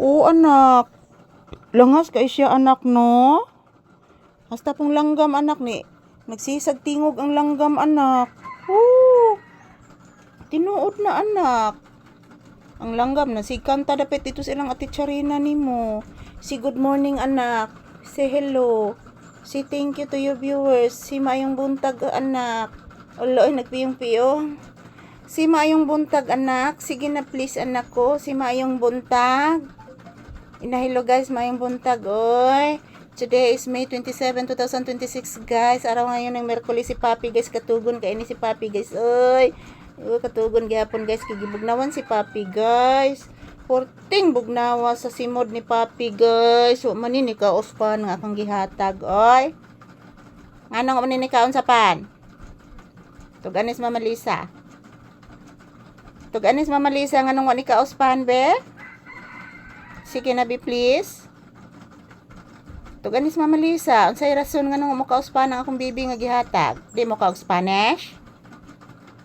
Oo, anak. Langas kay siya, anak, no? Hasta pong langgam, anak, ni. Nagsisag tingog ang langgam, anak. Oo. Tinuod na, anak. Ang langgam na si kanta dapat ito silang ati Charina nimo. Si good morning, anak. Say hello. Say thank you to your viewers. Si maayong buntag, anak. Oloy, nagpiyong-piyong. Si maayong buntag, anak. Sige na please, anak ko. Si maayong buntag. Hello guys, maayong buntag, oy. Today is May 27, 2026, guys. Araw ngayon ng Merkulis si Papi, guys. Katugon kay ni si Papi, guys. Oy. Katugon gihapon, guys. Kigibugnawan si Papi, guys. 14 bugnawa sa simod ni Papi, guys. So manini ka uspan nga akong gihatag, oy. Ano nga manini kaon sa pan? Tuganis Mama Lisa. Tuganis Mama Lisa nganong wa ni ka uspan, be? Sige na, be, please. Tuganis Mama Lisa, unsay rason nga nung mo kauspan ang akong bibi nga gihatag? Di mo kaog Spanish?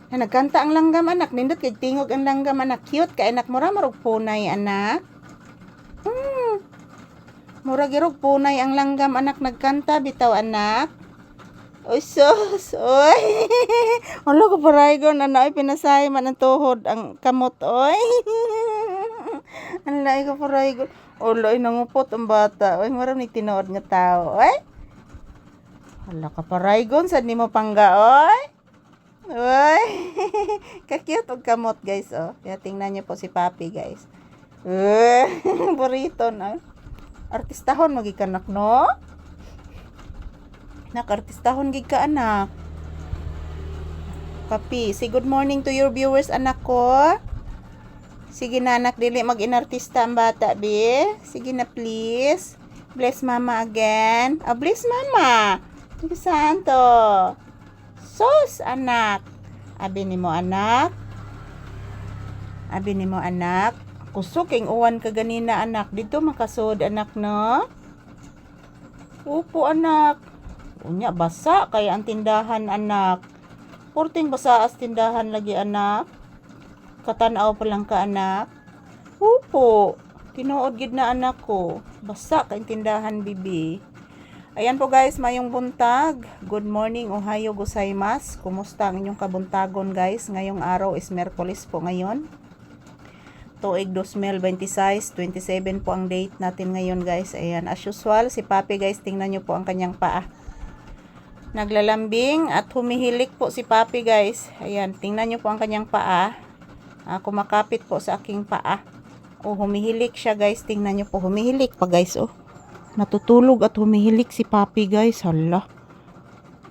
Na nagkanta ang langgam, anak. Nindot kay tingog ang langgam, anak. Cute ka, anak. Mura marog punay, anak. Mura girog punay ang langgam, anak. Nagkanta bitaw, anak. Oy, sus. Oy. Wala ko paraygon, anak. Ay, pinasay man ang tuhod ang kamot, oy. Ang lahi ko paraygon. Wala, ay nangupot ang bata. Oy, maraming tinood nga tao, oy. Wala ka paraygon, sad ni mo pangga, oy. Uy, ka-cute og kamot, guys, oh. Kaya tingnan niyo po si Papi, guys. Burrito na. Artistahon magi kanak, no? Artistahon gid ka, anak. Papi, say good morning to your viewers, anak ko. Sige na, anak, dili mag-inartista ang bata, be. Sige na, please. Bless mama again. Oh, bless mama. Sige, santo. Sos, anak. Abi ni mo, anak. Abi ni mo, anak. Kusok ing uwan ka ganina, anak. Dito makasod, anak, no? Upo, anak. Unya, basa kaya ang tindahan, anak. Porting basa as tindahan lagi, anak. Katanaw pa lang ka, anak. Upo. Tinuod gid na, anak ko. Basa kay tindahan, bibi. Ayan po, guys, mayong buntag. Good morning, ohayo gozaimasu. Kumusta ang inyong kabuntagon, guys? Ngayong araw is Merkulis po ngayon. Tuig 2026, 27 po ang date natin ngayon, guys. Ayan, as usual, si Papi, guys, tingnan nyo po ang kanyang paa. Naglalambing at humihilik po si Papi, guys. Ayan, tingnan nyo po ang kanyang paa. Kumakapit po sa aking paa. O, humihilik siya, guys. Tingnan nyo po, humihilik pa, guys, oh. Natutulog at humihilik si Papi, guys. Hala.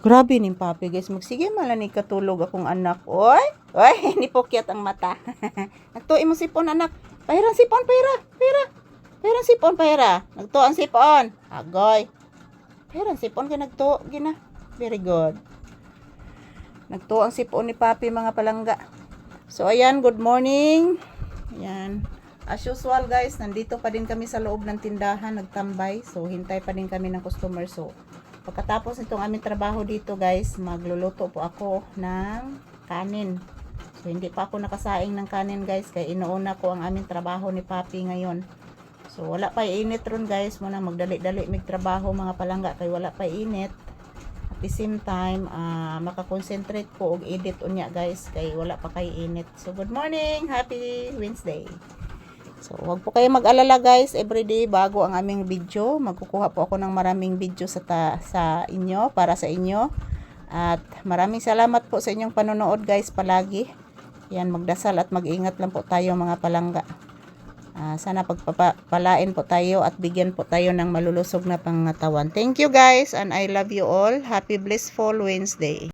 Grabe ni Papi, guys. Magsige malani katulog akong anak. Oy! Oy! Nipokyat ang mata. Nagtuin mo sipon, anak. Pahirang sipon, pahira. Pahira. Pahirang sipon, pahira. Nagtuan sipon. Agoy. Pahirang sipon ka nagtuo. Gina. Very good. Nagtuang sipon ni Papi, mga palangga. So, ayan. Good morning. Ayan. As usual, guys, nandito pa din kami sa loob ng tindahan, nagtambay. So, hintay pa din kami ng customer. So, pagkatapos nitong aming trabaho dito, guys, magluluto po ako ng kanin. So, hindi pa ako nakasaing ng kanin, guys, kaya inuuna ko ang aming trabaho ni Papi ngayon. So, wala pa init ron, guys. Muna magdali-dali magtrabaho, mga palangga, kaya wala pa init. At the same time, makakonsentrate ko og edit unya, guys, kaya wala pa kay init. So, good morning! Happy Wednesday! So, wag po kayo mag-alala, guys. Everyday bago ang aming video. Magkukuha po ako ng maraming video sa inyo, para sa inyo. At maraming salamat po sa inyong panonood, guys, palagi. Yan, magdasal at mag-ingat lang po tayo, mga palangga. Sana pagpapalain po tayo at bigyan po tayo ng malulusog na pangatawan. Thank you, guys, and I love you all. Happy blissful Wednesday.